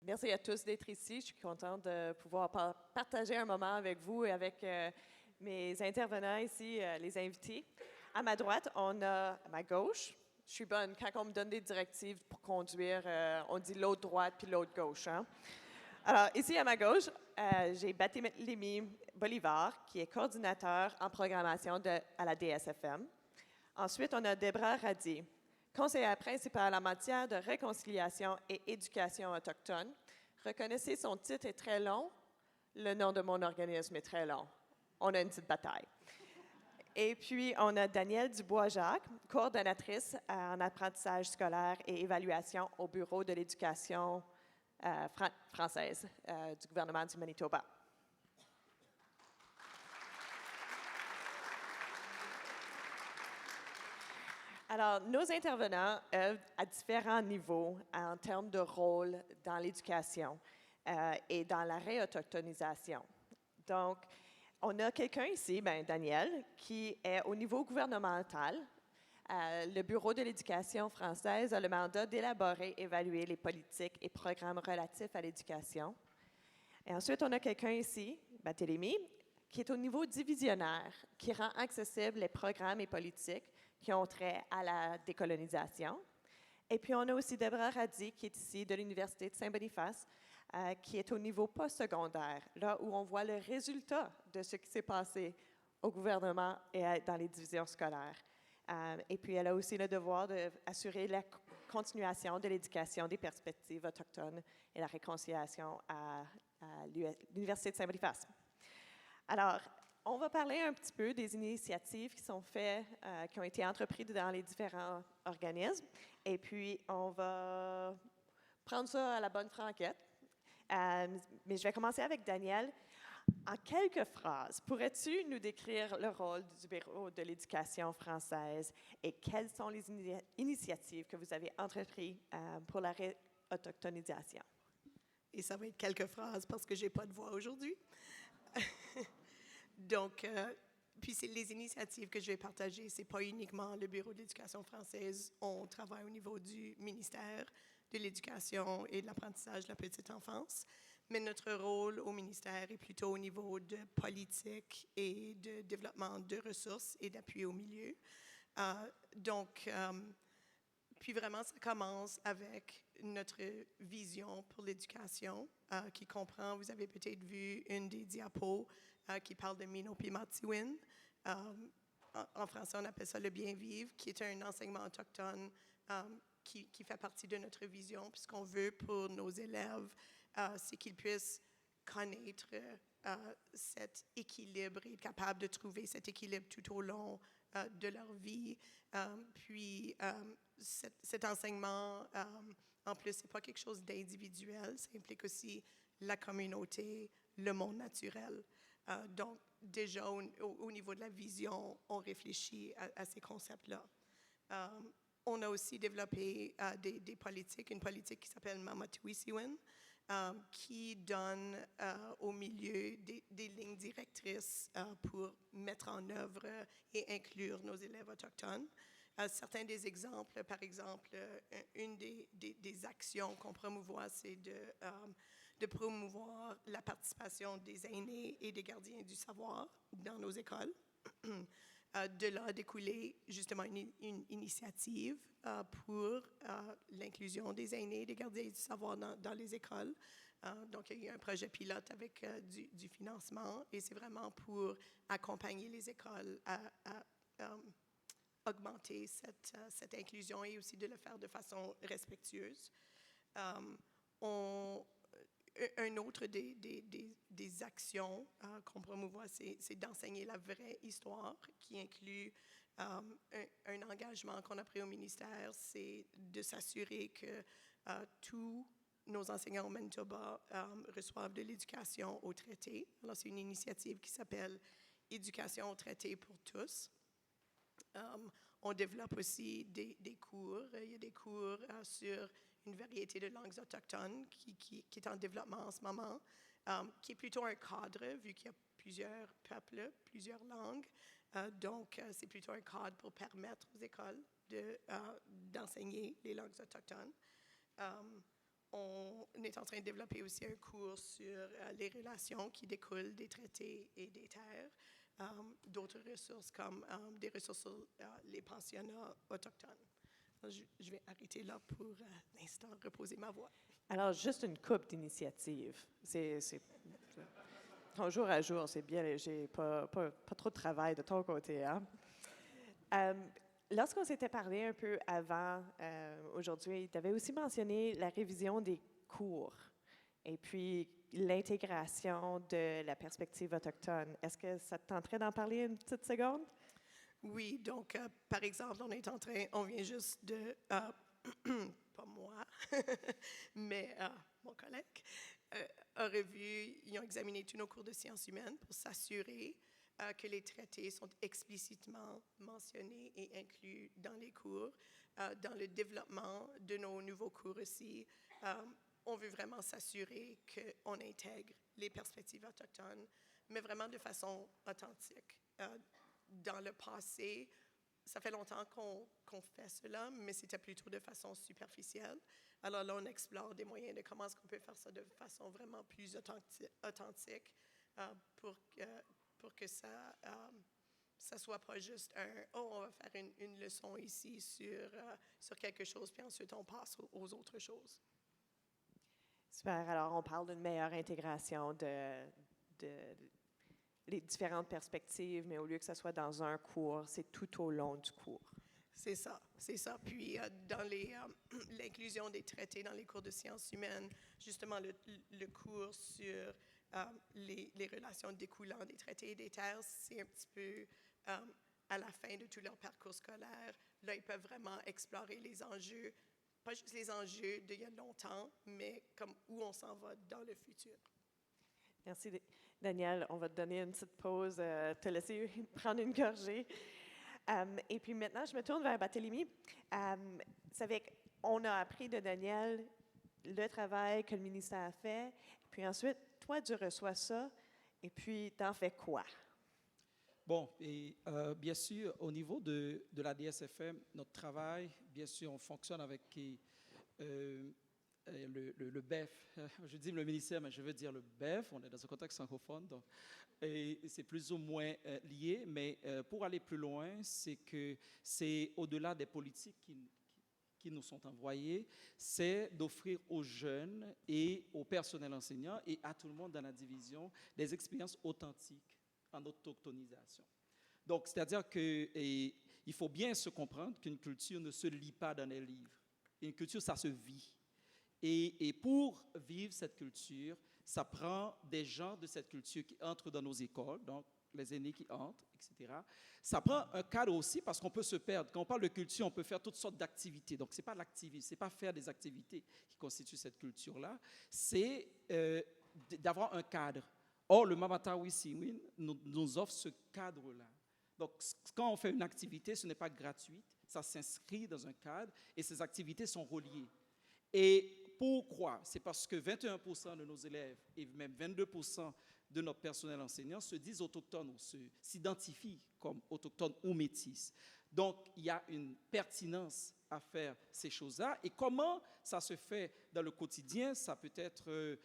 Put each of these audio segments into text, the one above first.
Merci à tous d'être ici. Je suis contente de pouvoir partager un moment avec vous et avec mes intervenants ici, les invités. À ma droite, on a à ma gauche. Je suis bonne. Quand on me donne des directives pour conduire, on dit l'autre droite puis l'autre gauche. Hein? Alors, ici à ma gauche, j'ai Barthélemy Bolivar, qui est coordinateur en programmation à la DSFM. Ensuite, on a Debra Radi, conseillère principale en matière de réconciliation et éducation autochtone. Reconnaissez, son titre est très long. Le nom de mon organisme est très long. On a une petite bataille. Et puis, on a Danielle Dubois-Jacques, coordonnatrice en apprentissage scolaire et évaluation au Bureau de l'éducation française du gouvernement du Manitoba. Alors, nos intervenants œuvrent à différents niveaux en termes de rôle dans l'éducation et dans la réautochtonisation. Donc, on a quelqu'un ici, Daniel, qui est au niveau gouvernemental. Le Bureau de l'éducation française a le mandat d'élaborer et évaluer les politiques et programmes relatifs à l'éducation. Et ensuite, on a quelqu'un ici, Barthélemy, qui est au niveau divisionnaire, qui rend accessibles les programmes et politiques qui ont trait à la décolonisation. Et puis, on a aussi Debra Radi, qui est ici de l'Université de Saint-Boniface, qui est au niveau postsecondaire, là où on voit le résultat de ce qui s'est passé au gouvernement et dans les divisions scolaires. Et puis, elle a aussi le devoir d'assurer la continuation de l'éducation des perspectives autochtones et la réconciliation à l'Université de Saint-Boniface. Alors, on va parler un petit peu des initiatives qui sont faites, qui ont été entreprises dans les différents organismes. Et puis, on va prendre ça à la bonne franquette. Mais je vais commencer avec Daniel. En quelques phrases, pourrais-tu nous décrire le rôle du Bureau de l'éducation française et quelles sont les initiatives que vous avez entreprises pour la réautochtonisation? Et ça va être quelques phrases parce que je n'ai pas de voix aujourd'hui. Donc, puis c'est les initiatives que je vais partager, ce n'est pas uniquement le Bureau de l'éducation française. On travaille au niveau du ministère de l'Éducation et de l'apprentissage de la petite enfance. Mais notre rôle au ministère est plutôt au niveau de politique et de développement de ressources et d'appui au milieu. Puis vraiment, ça commence avec notre vision pour l'éducation qui comprend, vous avez peut-être vu une des diapos qui parle de Mino-Pi-Mati-Win. En français, on appelle ça le bien-vivre, qui est un enseignement autochtone qui fait partie de notre vision. Puis ce qu'on veut pour nos élèves, c'est qu'ils puissent connaître cet équilibre et être capables de trouver cet équilibre tout au long de leur vie. Cet enseignement, en plus, ce n'est pas quelque chose d'individuel, ça implique aussi la communauté, le monde naturel. Donc, déjà, au niveau de la vision, on réfléchit à ces concepts-là. On a aussi développé des politiques, une politique qui s'appelle Mamatuisiwin, qui donne au milieu des lignes directrices pour mettre en œuvre et inclure nos élèves autochtones. Certains des exemples, par exemple, une des actions qu'on promouvoit, c'est de promouvoir la participation des aînés et des gardiens du savoir dans nos écoles. De là a découlé justement une initiative pour l'inclusion des aînés et des gardiens du savoir dans les écoles. Donc, il y a eu un projet pilote avec du financement et c'est vraiment pour accompagner les écoles à augmenter cette inclusion et aussi de le faire de façon respectueuse. Un autre des actions qu'on promouvoit, c'est d'enseigner la vraie histoire qui inclut un engagement qu'on a pris au ministère, c'est de s'assurer que tous nos enseignants au Manitoba reçoivent de l'éducation au traité. Alors, c'est une initiative qui s'appelle Éducation au traité pour tous. On développe aussi des cours. Il y a des cours sur une variété de langues autochtones qui est en développement en ce moment, qui est plutôt un cadre, vu qu'il y a plusieurs peuples, plusieurs langues. Donc, c'est plutôt un cadre pour permettre aux écoles d'enseigner les langues autochtones. on est en train de développer aussi un cours sur les relations qui découlent des traités et des terres, d'autres ressources comme des ressources sur les pensionnats autochtones. Je vais arrêter là pour l'instant, reposer ma voix. Alors, juste une couple d'initiatives. C'est ton jour à jour, c'est bien léger, pas trop de travail de ton côté. Hein? Lorsqu'on s'était parlé un peu avant aujourd'hui, tu avais aussi mentionné la révision des cours et puis l'intégration de la perspective autochtone. Est-ce que ça te tenterait d'en parler une petite seconde? Oui, donc, par exemple, on vient juste de, pas moi, mais mon collègue, ils ont examiné tous nos cours de sciences humaines pour s'assurer que les traités sont explicitement mentionnés et inclus dans les cours. Dans le développement de nos nouveaux cours aussi, on veut vraiment s'assurer qu'on intègre les perspectives autochtones, mais vraiment de façon authentique. Dans le passé, ça fait longtemps qu'on fait cela, mais c'était plutôt de façon superficielle. Alors là, on explore des moyens de comment est-ce qu'on peut faire ça de façon vraiment plus authentique pour que ça soit pas juste on va faire une leçon ici sur quelque chose, puis ensuite on passe aux autres choses. Super. Alors, on parle d'une meilleure intégration de les différentes perspectives, mais au lieu que ça soit dans un cours, c'est tout au long du cours. C'est ça. Puis, dans l'inclusion des traités dans les cours de sciences humaines, justement, le cours sur les relations découlant des traités et des terres, c'est un petit peu à la fin de tout leur parcours scolaire. Là, ils peuvent vraiment explorer les enjeux, pas juste les enjeux d'il y a longtemps, mais comme où on s'en va dans le futur. Merci, Daniel. On va te donner une petite pause, te laisser prendre une gorgée. Et puis maintenant, je me tourne vers Barthélemy. On a appris de Daniel le travail que le ministère a fait. Puis ensuite, toi, tu reçois ça. Et puis, tu en fais quoi? Bon, et bien sûr, au niveau de la DSFM, notre travail, bien sûr, on fonctionne avec le BEF. Je dis le ministère, mais je veux dire le BEF. On est dans un contexte francophone, donc et c'est plus ou moins lié. Mais pour aller plus loin, c'est que c'est au-delà des politiques qui nous sont envoyées, c'est d'offrir aux jeunes et au personnel enseignant et à tout le monde dans la division des expériences authentiques en autochtonisation. Donc, c'est-à-dire qu'il faut bien se comprendre qu'une culture ne se lit pas dans les livres. Une culture, ça se vit. Et pour vivre cette culture, ça prend des gens de cette culture qui entrent dans nos écoles, donc les aînés qui entrent, etc. Ça prend un cadre aussi parce qu'on peut se perdre. Quand on parle de culture, on peut faire toutes sortes d'activités. Donc, ce n'est pas l'activisme, ce n'est pas faire des activités qui constituent cette culture-là, c'est d'avoir un cadre. Or, le Mamatawi Siwin nous offre ce cadre-là. Donc, quand on fait une activité, ce n'est pas gratuit, ça s'inscrit dans un cadre et ces activités sont reliées. Et pourquoi? C'est parce que 21% de nos élèves et même 22% de notre personnel enseignant se disent autochtones ou s'identifient comme autochtones ou métis. Donc, il y a une pertinence à faire ces choses-là. Et comment ça se fait dans le quotidien? Ça peut être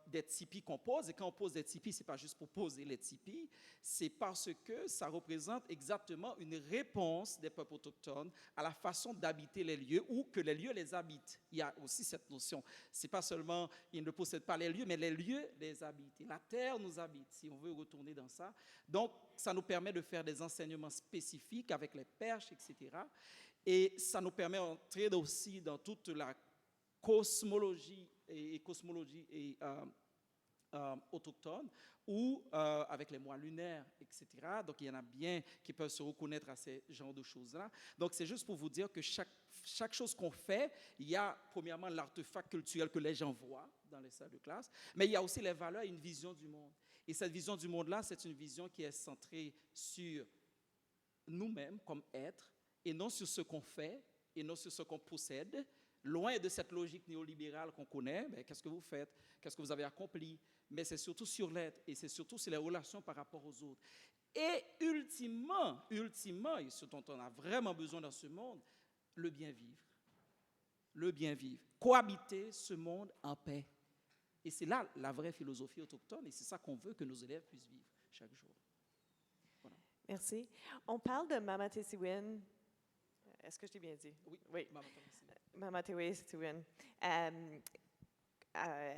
des tipis qu'on pose. Et quand on pose des tipis, ce n'est pas juste pour poser les tipis, c'est parce que ça représente exactement une réponse des peuples autochtones à la façon d'habiter les lieux ou que les lieux les habitent. Il y a aussi cette notion. Ce n'est pas seulement, ils ne possèdent pas les lieux, mais les lieux les habitent. Et la terre nous habite, si on veut retourner dans ça. Donc, ça nous permet de faire des enseignements spécifiques avec les perches, etc. Et ça nous permet d'entrer aussi dans toute la cosmologie autochtone ou avec les mois lunaires, etc. Donc, il y en a bien qui peuvent se reconnaître à ces genres de choses-là. Donc, c'est juste pour vous dire que chaque chose qu'on fait, il y a premièrement l'artefact culturel que les gens voient dans les salles de classe, mais il y a aussi les valeurs et une vision du monde. Et cette vision du monde-là, c'est une vision qui est centrée sur nous-mêmes comme êtres et non sur ce qu'on fait et non sur ce qu'on possède. Loin de cette logique néolibérale qu'on connaît, mais qu'est-ce que vous faites? Qu'est-ce que vous avez accompli? Mais c'est surtout sur l'être et c'est surtout sur les relations par rapport aux autres. Et ultimement, et ce dont on a vraiment besoin dans ce monde, le bien vivre. le bien vivre, cohabiter ce monde en paix. Et c'est là la vraie philosophie autochtone, et c'est ça qu'on veut que nos élèves puissent vivre chaque jour. Voilà. Merci. On parle de Mamatesiwin. Est-ce que je t'ai bien dit? Oui. Mamatesiwin. À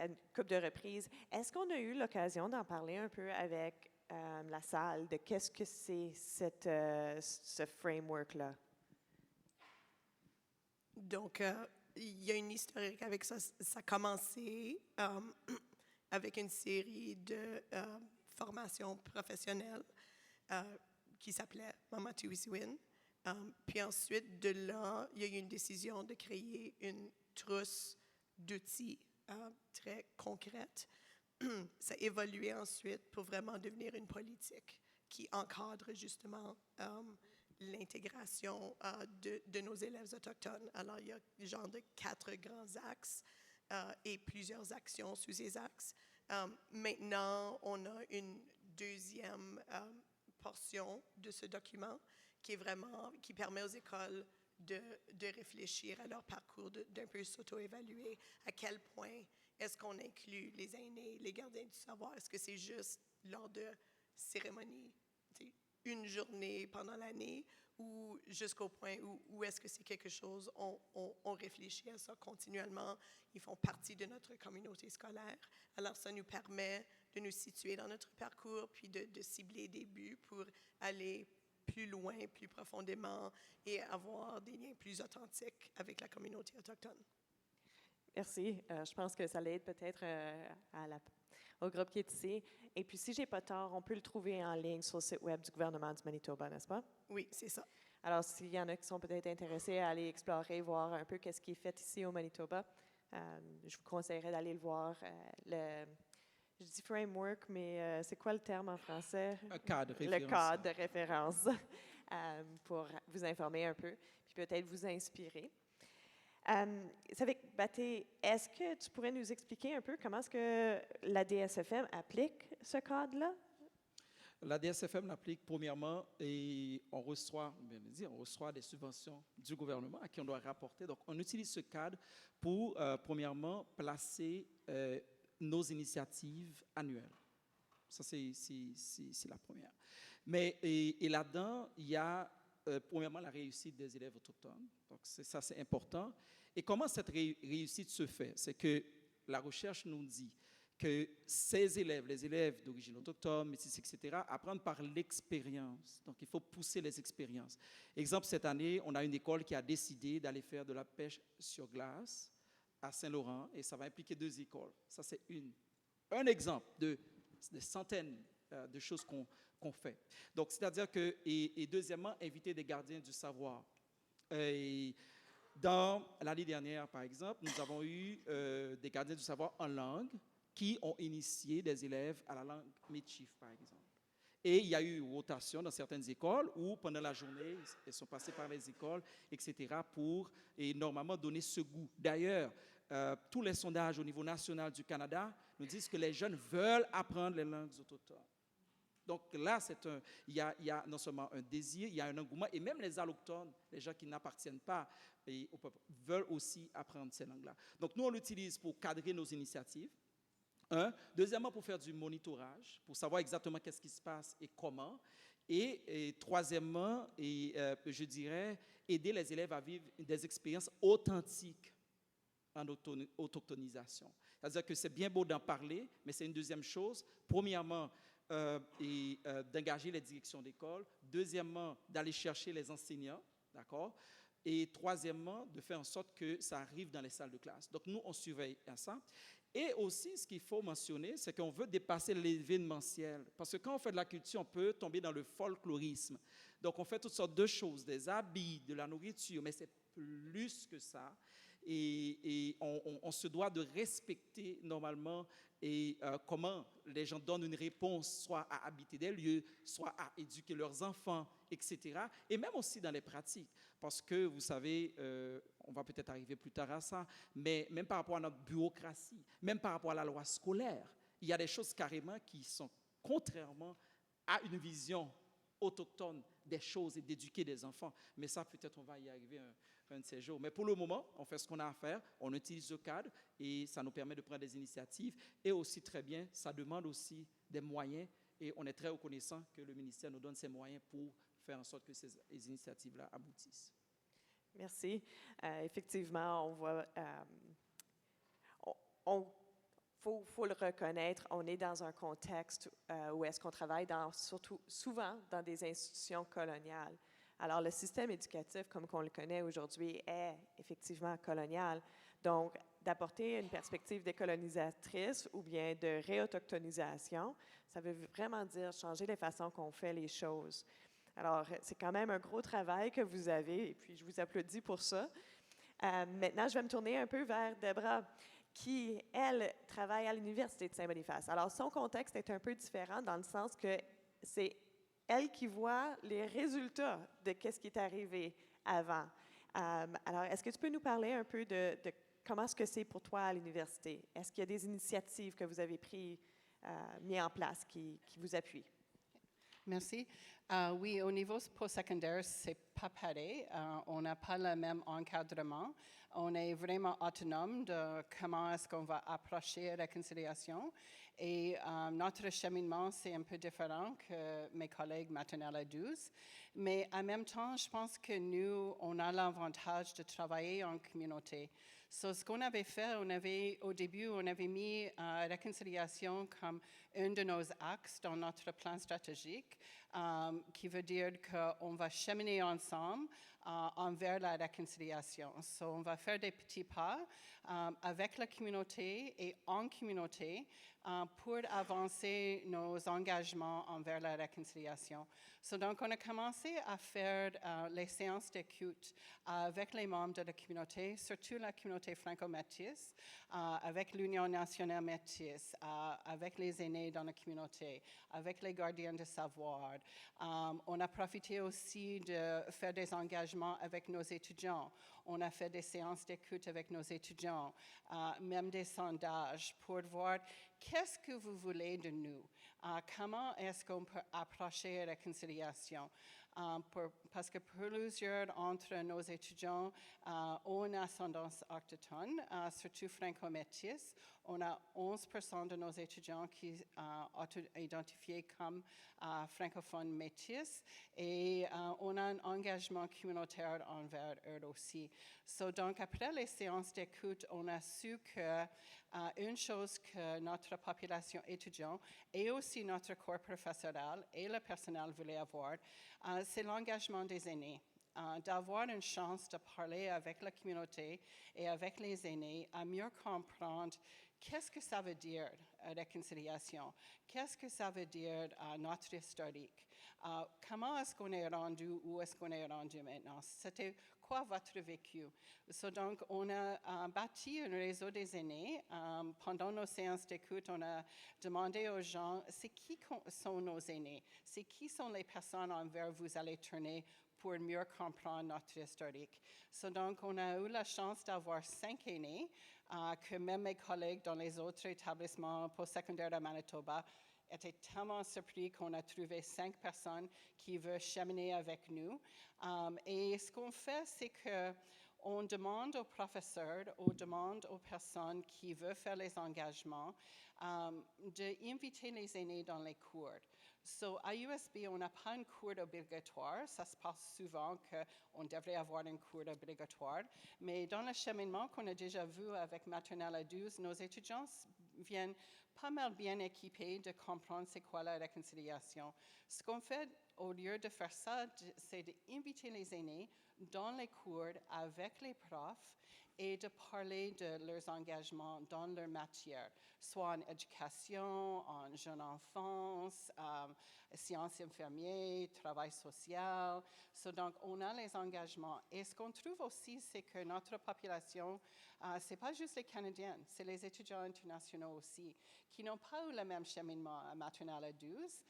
une couple de reprises. Est-ce qu'on a eu l'occasion d'en parler un peu avec la salle de qu'est-ce que c'est ce framework-là? Donc, il y a une historique avec ça. Ça a commencé avec une série de formations professionnelles qui s'appelait Mamatesiwin. Puis ensuite, de là, il y a eu une décision de créer une trousse d'outils très concrète. Ça a évolué ensuite pour vraiment devenir une politique qui encadre justement l'intégration de nos élèves autochtones. Alors, il y a genre de 4 grands axes et plusieurs actions sous ces axes. Maintenant, on a une deuxième portion de ce document qui permet aux écoles de réfléchir à leur parcours, d'un peu s'auto-évaluer. À quel point est-ce qu'on inclut les aînés, les gardiens du savoir? Est-ce que c'est juste lors de cérémonies, une journée pendant l'année, ou jusqu'au point où est-ce que c'est quelque chose, on réfléchit à ça continuellement, ils font partie de notre communauté scolaire. Alors, ça nous permet de nous situer dans notre parcours, puis de cibler des buts pour aller plus loin, plus profondément et avoir des liens plus authentiques avec la communauté autochtone. Merci. Je pense que ça l'aide peut-être au groupe qui est ici. Et puis, si je n'ai pas tort, on peut le trouver en ligne sur le site web du gouvernement du Manitoba, n'est-ce pas? Oui, c'est ça. Alors, s'il y en a qui sont peut-être intéressés à aller explorer, voir un peu qu'est-ce qui est fait ici au Manitoba, je vous conseillerais d'aller le voir. Je dis framework, mais c'est quoi le terme en français? Un cadre de référence. Le cadre de référence. référence pour vous informer un peu, puis peut-être vous inspirer. Savik Bhate, est-ce que tu pourrais nous expliquer un peu comment est-ce que la DSFM applique ce cadre-là? La DSFM l'applique premièrement et on reçoit des subventions du gouvernement à qui on doit rapporter. Donc, on utilise ce cadre pour, premièrement, placer nos initiatives annuelles. Ça, c'est la première. Mais et là-dedans, il y a, premièrement, la réussite des élèves autochtones. Donc, ça, c'est important. Et comment cette réussite se fait? C'est que la recherche nous dit que ces élèves, les élèves d'origine autochtone, métis, etc., apprennent par l'expérience. Donc, il faut pousser les expériences. Exemple, cette année, on a une école qui a décidé d'aller faire de la pêche sur glace à Saint-Laurent, et ça va impliquer 2 écoles. Ça, c'est un exemple de centaines de choses qu'on fait. Donc, c'est-à-dire que, et deuxièmement, inviter des gardiens du savoir. Dans l'année dernière, par exemple, nous avons eu des gardiens du savoir en langue qui ont initié des élèves à la langue Michif, par exemple. Et il y a eu rotation dans certaines écoles où, pendant la journée, ils sont passés par les écoles, etc., pour normalement donner ce goût. D'ailleurs, tous les sondages au niveau national du Canada nous disent que les jeunes veulent apprendre les langues autochtones. Donc là, il y a non seulement un désir, il y a un engouement, et même les allochtones, les gens qui n'appartiennent pas au peuple, veulent aussi apprendre ces langues-là. Donc nous, on l'utilise pour cadrer nos initiatives. Deuxièmement, pour faire du monitorage, pour savoir exactement qu'est-ce qui se passe et comment. Et troisièmement, je dirais, aider les élèves à vivre des expériences authentiques en autochtonisation. C'est-à-dire que c'est bien beau d'en parler, mais c'est une deuxième chose. Premièrement, d'engager les directions d'école. Deuxièmement, d'aller chercher les enseignants, d'accord? Et troisièmement, de faire en sorte que ça arrive dans les salles de classe. Donc nous, on surveille ça. Et aussi, ce qu'il faut mentionner, c'est qu'on veut dépasser l'événementiel. Parce que quand on fait de la culture, on peut tomber dans le folklorisme. Donc, on fait toutes sortes de choses, des habits, de la nourriture, mais c'est plus que ça. Et on se doit de respecter normalement comment les gens donnent une réponse, soit à habiter des lieux, soit à éduquer leurs enfants, etc. Et même aussi dans les pratiques. Parce que, vous savez, on va peut-être arriver plus tard à ça, mais même par rapport à notre bureaucratie, même par rapport à la loi scolaire, il y a des choses carrément qui sont contrairement à une vision autochtone des choses et d'éduquer des enfants. Mais ça, peut-être, on va y arriver un de ces jours. Mais pour le moment, on fait ce qu'on a à faire, on utilise le cadre et ça nous permet de prendre des initiatives. Et aussi, très bien, ça demande aussi des moyens et on est très reconnaissant que le ministère nous donne ces moyens pour faire en sorte que ces initiatives-là aboutissent. Merci. Effectivement, on voit, faut le reconnaître, on est dans un contexte où est-ce qu'on travaille surtout souvent dans des institutions coloniales. Alors, le système éducatif, comme on le connaît aujourd'hui, est effectivement colonial. Donc, d'apporter une perspective décolonisatrice ou bien de réautochtonisation, ça veut vraiment dire changer les façons qu'on fait les choses. Alors, c'est quand même un gros travail que vous avez, et puis je vous applaudis pour ça. Maintenant, je vais me tourner un peu vers Deborah, qui, elle, travaille à l'Université de Saint-Boniface. Alors, son contexte est un peu différent dans le sens que c'est elle qui voit les résultats de ce qui est arrivé avant. Alors, est-ce que tu peux nous parler un peu de comment est-ce que c'est pour toi à l'université? Est-ce qu'il y a des initiatives que vous avez mises en place qui vous appuient? Merci. Oui, au niveau postsecondaire, c'est pas pareil. On n'a pas le même encadrement. On est vraiment autonome de comment est-ce qu'on va approcher la réconciliation. Et notre cheminement, c'est un peu différent que mes collègues maternelle à 12. Mais en même temps, je pense que nous, on a l'avantage de travailler en communauté. So, ce qu'on avait fait, au début, on avait mis réconciliation comme un de nos axes dans notre plan stratégique, qui veut dire qu'on va cheminer ensemble envers la réconciliation. So, on va faire des petits pas avec la communauté et en communauté pour avancer nos engagements envers la réconciliation. So, donc, on a commencé à faire les séances d'écoute avec les membres de la communauté, surtout la communauté franco-métisse, avec l'Union nationale métisse, avec les aînés dans la communauté, avec les gardiens de savoir. On a profité aussi de faire des engagements avec nos étudiants. On a fait des séances d'écoute avec nos étudiants, même des sondages pour voir qu'est-ce que vous voulez de nous. Comment est-ce qu'on peut approcher la réconciliation? Parce que pour plusieurs entre nos étudiants ont ascendance autochtone, surtout franco-métis. On a 11% de nos étudiants qui sont identifiés comme francophones métis et on a un engagement communautaire envers eux aussi. So, donc, après les séances d'écoute, on a su que une chose que notre population étudiante et aussi notre corps professoral et le personnel voulaient avoir, c'est l'engagement des aînés. D'avoir une chance de parler avec la communauté et avec les aînés, à mieux comprendre qu'est-ce que ça veut dire réconciliation, qu'est-ce que ça veut dire notre historique, comment est-ce qu'on est rendu, où est-ce qu'on est rendu maintenant, c'était quoi votre vécu. So, donc, on a bâti un réseau des aînés. Pendant nos séances d'écoute, on a demandé aux gens, c'est qui sont nos aînés, c'est qui sont les personnes envers vous allez tourner pour mieux comprendre notre historique. So, donc, on a eu la chance d'avoir 5 aînés, que même mes collègues dans les autres établissements postsecondaires de Manitoba étaient tellement surpris qu'on a trouvé 5 personnes qui veulent cheminer avec nous. Et ce qu'on fait, c'est qu'on demande aux professeurs, on demande aux personnes qui veulent faire les engagements, d'inviter les aînés dans les cours. So, à USB, on n'a pas un cours obligatoire. Ça se passe souvent qu'on devrait avoir un cours obligatoire. Mais dans le cheminement qu'on a déjà vu avec maternelle à 12, nos étudiants viennent pas mal bien équipés de comprendre c'est quoi la réconciliation. Ce qu'on fait, au lieu de faire ça, c'est d'inviter les aînés dans les cours avec les profs et de parler de leurs engagements dans leur matière, soit en éducation, en jeune enfance, sciences infirmières, travail social. So, donc, on a les engagements. Et ce qu'on trouve aussi, c'est que notre population, ce n'est pas juste les Canadiens, c'est les étudiants internationaux aussi, qui n'ont pas eu le même cheminement à maternelle à 12.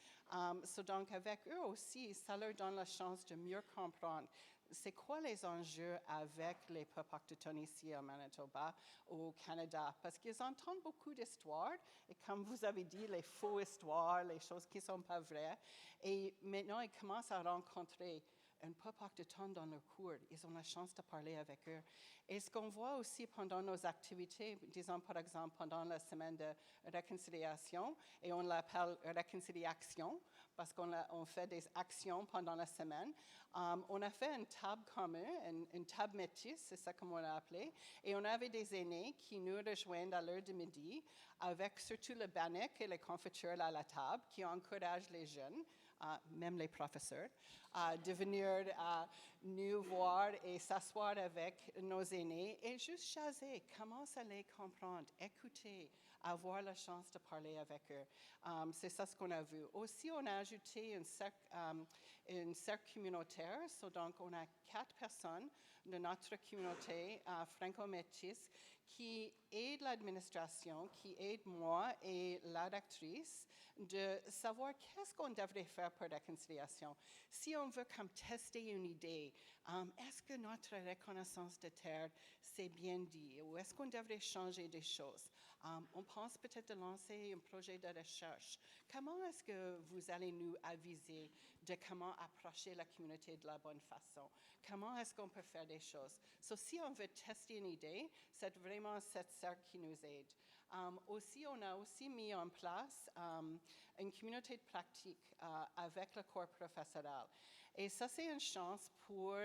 So, donc, avec eux aussi, ça leur donne la chance de mieux comprendre c'est quoi les enjeux avec les peuples autochtones ici au Manitoba, au Canada? Parce qu'ils entendent beaucoup d'histoires, et comme vous avez dit, les faux histoires, les choses qui ne sont pas vraies. Et maintenant, ils commencent à rencontrer un peu de temps dans leur cours. Ils ont la chance de parler avec eux. Et ce qu'on voit aussi pendant nos activités, disons par exemple pendant la semaine de réconciliation, et on l'appelle réconciliation, parce qu'on fait des actions pendant la semaine, on a fait une table commune, une table métisse, c'est ça qu'on l'a appelé, et on avait des aînés qui nous rejoignent à l'heure de midi, avec surtout le bannock et les confitures à la table, qui encouragent les jeunes, même les professeurs, de venir nous voir et s'asseoir avec nos aînés et juste jaser, commencer à les comprendre, écouter, avoir la chance de parler avec eux. C'est ça ce qu'on a vu. Aussi, on a ajouté une cercle communautaire. Donc, on a 4 personnes de notre communauté franco-métisse qui aident l'administration, qui aident moi et la rectrice de savoir qu'est-ce qu'on devrait faire pour la réconciliation. Si on veut comme tester une idée, est-ce que notre reconnaissance de terre, c'est bien dit, ou est-ce qu'on devrait changer des choses? On pense peut-être de lancer un projet de recherche. Comment est-ce que vous allez nous aviser de comment approcher la communauté de la bonne façon? Comment est-ce qu'on peut faire des choses? Si on veut tester une idée, c'est vraiment cette cercle qui nous aide. Aussi, on a aussi mis en place une communauté de pratique avec le corps professoral. Et ça, c'est une chance pour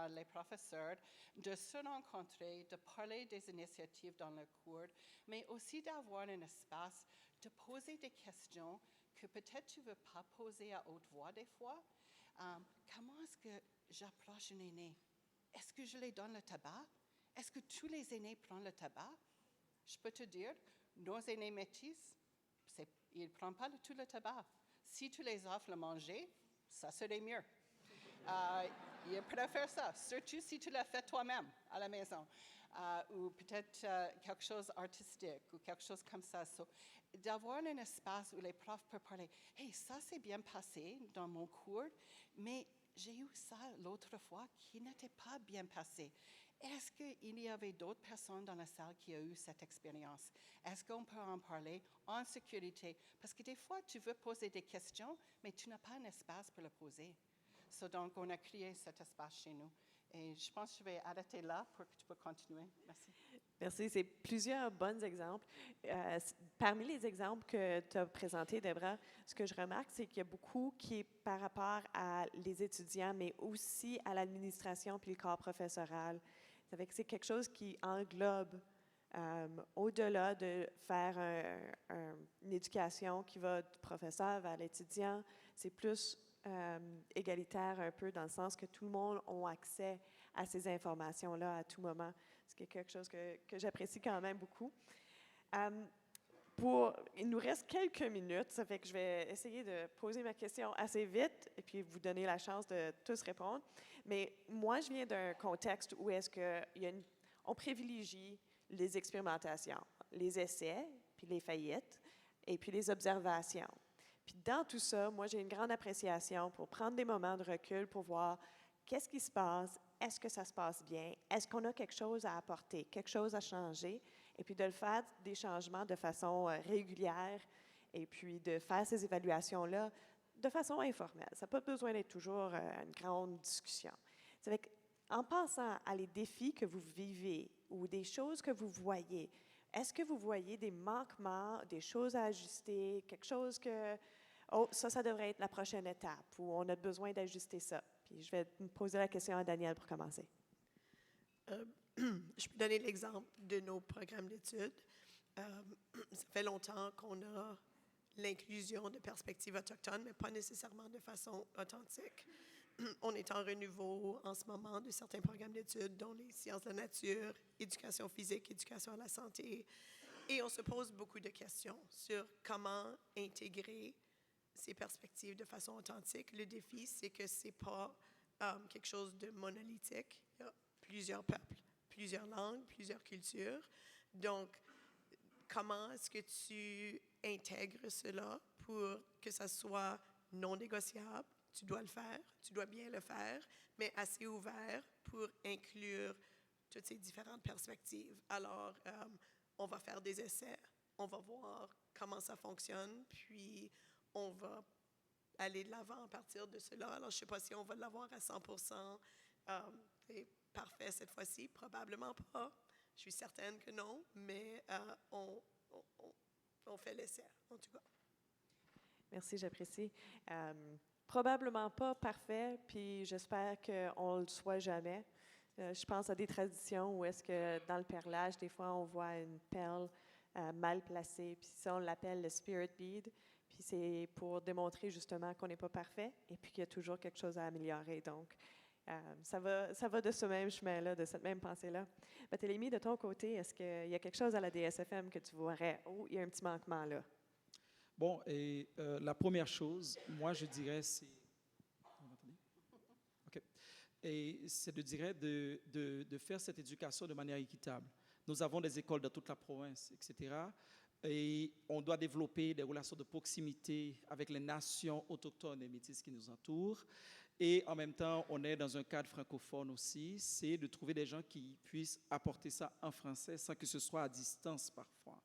les professeurs de se rencontrer, de parler des initiatives dans le cours, mais aussi d'avoir un espace de poser des questions que peut-être tu ne veux pas poser à haute voix des fois. Comment est-ce que j'approche un aîné? Est-ce que je lui donne le tabac? Est-ce que tous les aînés prennent le tabac? Je peux te dire, nos aînés métis, ils ne prennent pas tout le tabac. Si tu les offres le manger, ça serait mieux. Ils préfèrent ça, surtout si tu l'as fait toi-même à la maison. Ou peut-être quelque chose artistique ou quelque chose comme ça. D'avoir un espace où les profs peuvent parler. « Hey, ça s'est bien passé dans mon cours, mais j'ai eu ça l'autre fois qui n'était pas bien passé. Est-ce qu'il y avait d'autres personnes dans la salle qui ont eu cette expérience? Est-ce qu'on peut en parler en sécurité? Parce que des fois, tu veux poser des questions, mais tu n'as pas un espace pour le poser. Donc, on a créé cet espace chez nous. Et je pense que je vais arrêter là pour que tu peux continuer. Merci. Merci. C'est plusieurs bons exemples. Parmi les exemples que tu as présentés, Debra, ce que je remarque, c'est qu'il y a beaucoup qui est par rapport à les étudiants, mais aussi à l'administration puis le corps professoral. C'est quelque chose qui englobe, au-delà de faire une éducation qui va du professeur vers l'étudiant, c'est plus égalitaire un peu dans le sens que tout le monde a accès à ces informations-là à tout moment. C'est quelque chose que j'apprécie quand même beaucoup. Il nous reste quelques minutes, ça fait que je vais essayer de poser ma question assez vite et puis vous donner la chance de tous répondre. Mais moi, je viens d'un contexte où est-ce qu'on privilégie les expérimentations, les essais, puis les faillites, et puis les observations. Puis dans tout ça, moi, j'ai une grande appréciation pour prendre des moments de recul pour voir qu'est-ce qui se passe, est-ce que ça se passe bien, est-ce qu'on a quelque chose à apporter, quelque chose à changer, et puis de le faire des changements de façon régulière, et puis de faire ces évaluations-là de façon informelle. Ça n'a pas besoin d'être toujours une grande discussion. En pensant à les défis que vous vivez ou des choses que vous voyez, est-ce que vous voyez des manquements, des choses à ajuster, quelque chose que, ça devrait être la prochaine étape, ou on a besoin d'ajuster ça? Puis je vais poser la question à Danielle pour commencer. Je peux donner l'exemple de nos programmes d'études. Ça fait longtemps qu'on a l'inclusion de perspectives autochtones, mais pas nécessairement de façon authentique. On est en renouveau en ce moment de certains programmes d'études, dont les sciences de la nature, éducation physique, éducation à la santé. Et on se pose beaucoup de questions sur comment intégrer ces perspectives de façon authentique. Le défi, c'est que ce n'est pas quelque chose de monolithique. Il y a plusieurs peuples, plusieurs langues, plusieurs cultures. Donc, comment est-ce que tu intègres cela pour que ça soit non négociable? Tu dois le faire, tu dois bien le faire, mais assez ouvert pour inclure toutes ces différentes perspectives. Alors, on va faire des essais, on va voir comment ça fonctionne, puis on va aller de l'avant à partir de cela. Alors, je ne sais pas si on va l'avoir à 100% et parfait cette fois-ci. Probablement pas. Je suis certaine que non, mais on fait l'essai, en tout cas. Merci, j'apprécie. Probablement pas parfait, puis j'espère qu'on ne le soit jamais. Je pense à des traditions où est-ce que dans le perlage, des fois, on voit une perle mal placée, puis ça, on l'appelle le spirit bead, puis c'est pour démontrer justement qu'on n'est pas parfait et puis qu'il y a toujours quelque chose à améliorer. Donc, ça va de ce même chemin-là, de cette même pensée-là. Barthélemy, de ton côté, est-ce qu'il y a quelque chose à la DSFM que tu verrais? Oh, il y a un petit manquement là. Bon, et la première chose, moi, je dirais, c'est... Vous m'entendez? OK. Et c'est de faire cette éducation de manière équitable. Nous avons des écoles dans toute la province, etc. Et on doit développer des relations de proximité avec les nations autochtones et métisses qui nous entourent. Et en même temps, on est dans un cadre francophone aussi, c'est de trouver des gens qui puissent apporter ça en français sans que ce soit à distance parfois.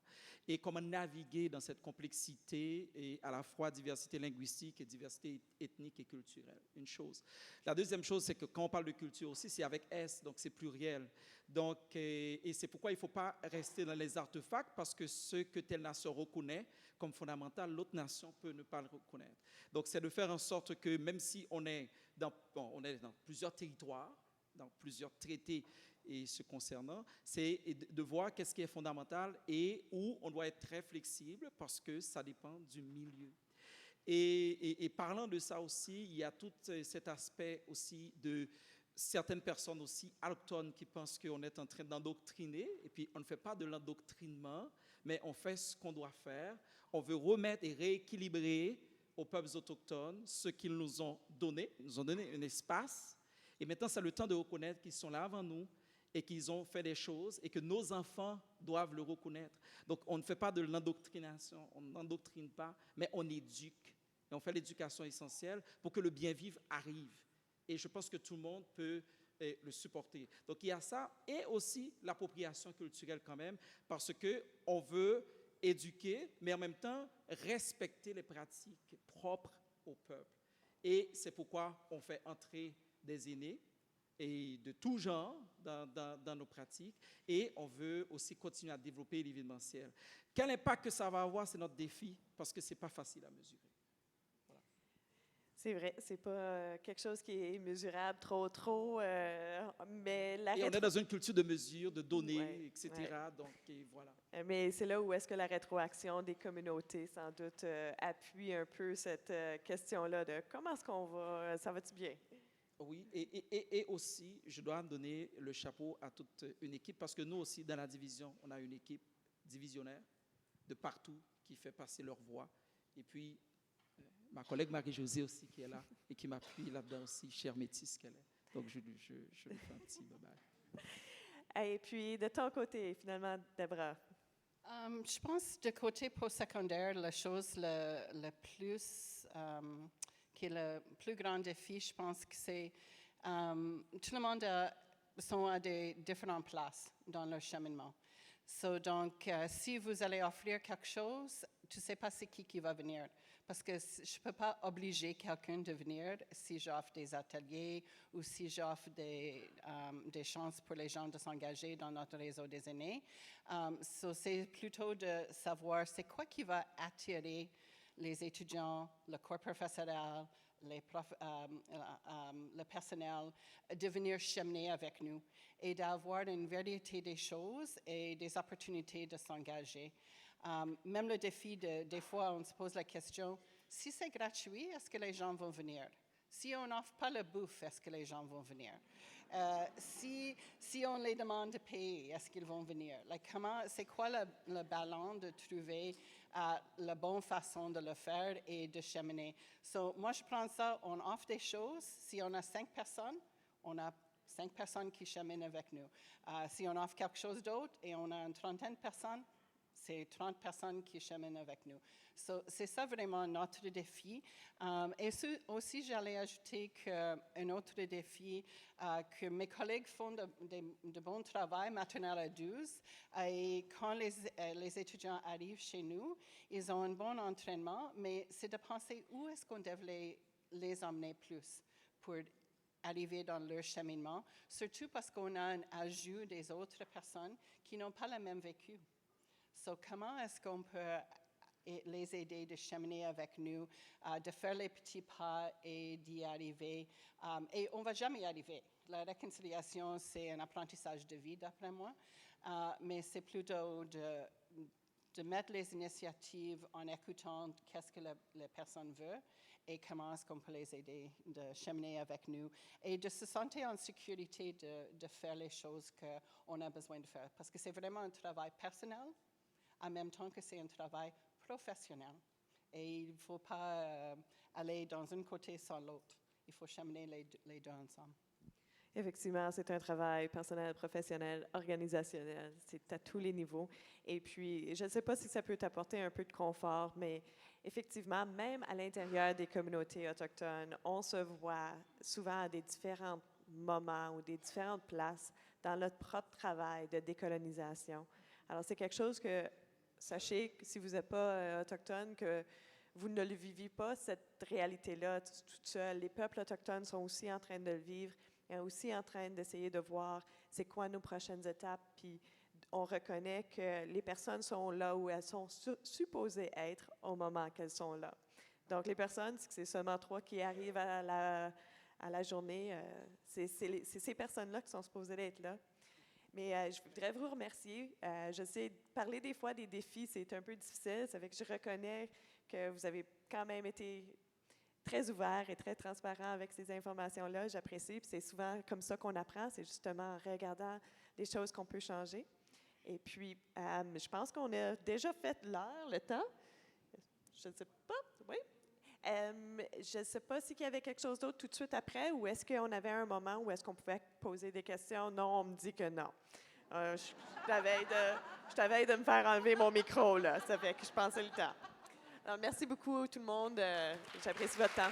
Et comment naviguer dans cette complexité et à la fois diversité linguistique et diversité ethnique et culturelle, une chose. La deuxième chose, c'est que quand on parle de culture aussi, c'est avec S, donc c'est pluriel. Donc, et c'est pourquoi il ne faut pas rester dans les artefacts, parce que ce que telle nation reconnaît comme fondamental, l'autre nation peut ne pas le reconnaître. Donc, c'est de faire en sorte que même si on est dans plusieurs territoires, dans plusieurs traités et ce concernant, c'est de voir qu'est-ce qui est fondamental et où on doit être très flexible parce que ça dépend du milieu. Et parlant de ça aussi, il y a tout cet aspect aussi de certaines personnes aussi autochtones qui pensent qu'on est en train d'endoctriner, et puis on ne fait pas de l'endoctrinement, mais on fait ce qu'on doit faire. On veut remettre et rééquilibrer aux peuples autochtones ce qu'ils nous ont donné. Ils nous ont donné un espace, et maintenant c'est le temps de reconnaître qu'ils sont là avant nous, et qu'ils ont fait des choses et que nos enfants doivent le reconnaître. Donc, on ne fait pas de l'endoctrination, on n'endoctrine pas, mais on éduque. Et on fait l'éducation essentielle pour que le bien-vivre arrive. Et je pense que tout le monde peut le supporter. Donc, il y a ça et aussi l'appropriation culturelle quand même, parce qu'on veut éduquer, mais en même temps respecter les pratiques propres au peuple. Et c'est pourquoi on fait entrer des aînés et de tout genre dans nos pratiques, et on veut aussi continuer à développer l'événementiel. Quel impact que ça va avoir, c'est notre défi, parce que ce n'est pas facile à mesurer. Voilà. C'est vrai, c'est pas quelque chose qui est mesurable trop, mais et on est dans une culture de mesure, de données, ouais, etc. Ouais. Donc, et voilà. Mais c'est là où est-ce que la rétroaction des communautés, sans doute, appuie un peu cette question-là de comment est-ce qu'on va, ça va-tu bien? Oui, et aussi, je dois donner le chapeau à toute une équipe, parce que nous aussi, dans la division, on a une équipe divisionnaire de partout qui fait passer leur voix. Et puis, ma collègue Marie-Josée aussi qui est là et qui m'appuie là-dedans aussi, chère métisse qu'elle est. Donc, je lui fais un petit bye-bye. Et puis, de ton côté, finalement, Deborah. Je pense de côté postsecondaire, la chose le plus... qui est le plus grand défi, je pense que c'est tout le monde sont à des différentes places dans leur cheminement. Donc, si vous allez offrir quelque chose, tu ne sais pas c'est qui va venir. Parce que je ne peux pas obliger quelqu'un de venir si j'offre des ateliers ou si j'offre des chances pour les gens de s'engager dans notre réseau des aînés. C'est plutôt de savoir c'est quoi qui va attirer les étudiants, le corps professoral, le personnel, de venir cheminer avec nous et d'avoir une variété des choses et des opportunités de s'engager. Même le défi, des fois, on se pose la question, si c'est gratuit, est-ce que les gens vont venir? Si on n'offre pas le bouffe, est-ce que les gens vont venir? Si on les demande de payer, est-ce qu'ils vont venir? C'est quoi le ballon de trouver la bonne façon de le faire et de cheminer? Moi, je prends ça, on offre des choses. Si on a 5 personnes, on a 5 personnes qui cheminent avec nous. Si on offre quelque chose d'autre et on a une trentaine de personnes, c'est 30 personnes qui cheminent avec nous. C'est ça vraiment notre défi. Et aussi, j'allais ajouter qu'un autre défi, que mes collègues font de bon travail, maternelle à 12, et quand les étudiants arrivent chez nous, ils ont un bon entraînement, mais c'est de penser où est-ce qu'on devrait les emmener plus pour arriver dans leur cheminement, surtout parce qu'on a un ajout des autres personnes qui n'ont pas le même vécu. Comment est-ce qu'on peut les aider de cheminer avec nous, de faire les petits pas et d'y arriver? Et on ne va jamais y arriver. La réconciliation, c'est un apprentissage de vie, d'après moi, mais c'est plutôt de mettre les initiatives en écoutant qu'est-ce que la personne veut et comment est-ce qu'on peut les aider de cheminer avec nous et de se sentir en sécurité de faire les choses qu'on a besoin de faire. Parce que c'est vraiment un travail personnel, en même temps que c'est un travail professionnel. Et il ne faut pas aller dans un côté sans l'autre. Il faut cheminer les deux ensemble. Effectivement, c'est un travail personnel, professionnel, organisationnel. C'est à tous les niveaux. Et puis, je ne sais pas si ça peut t'apporter un peu de confort, mais effectivement, même à l'intérieur des communautés autochtones, on se voit souvent à des différents moments ou des différentes places dans notre propre travail de décolonisation. Alors, c'est quelque chose que, sachez que si vous n'êtes pas autochtone, que vous ne le vivez pas, cette réalité-là, toute seule. Les peuples autochtones sont aussi en train de le vivre. Et aussi en train d'essayer de voir c'est quoi nos prochaines étapes, puis on reconnaît que les personnes sont là où elles sont supposées être au moment qu'elles sont là. Donc, les personnes, c'est seulement 3 qui arrivent à la journée. C'est ces personnes-là qui sont supposées être là. Mais je voudrais vous remercier. Je sais, parler des fois des défis, c'est un peu difficile. Ça fait que je reconnais que vous avez quand même été très ouvert et très transparent avec ces informations-là. J'apprécie. Puis c'est souvent comme ça qu'on apprend. C'est justement en regardant les choses qu'on peut changer. Et puis, je pense qu'on a déjà fait l'heure, le temps. Je ne sais pas. Oui. Je ne sais pas s'il y avait quelque chose d'autre tout de suite après ou est-ce qu'on avait un moment où est-ce qu'on pouvait poser des questions? Non, on me dit que non. Je t'avais de me faire enlever mon micro, là. Ça fait que je pensais le temps. Alors, merci beaucoup tout le monde. J'apprécie votre temps.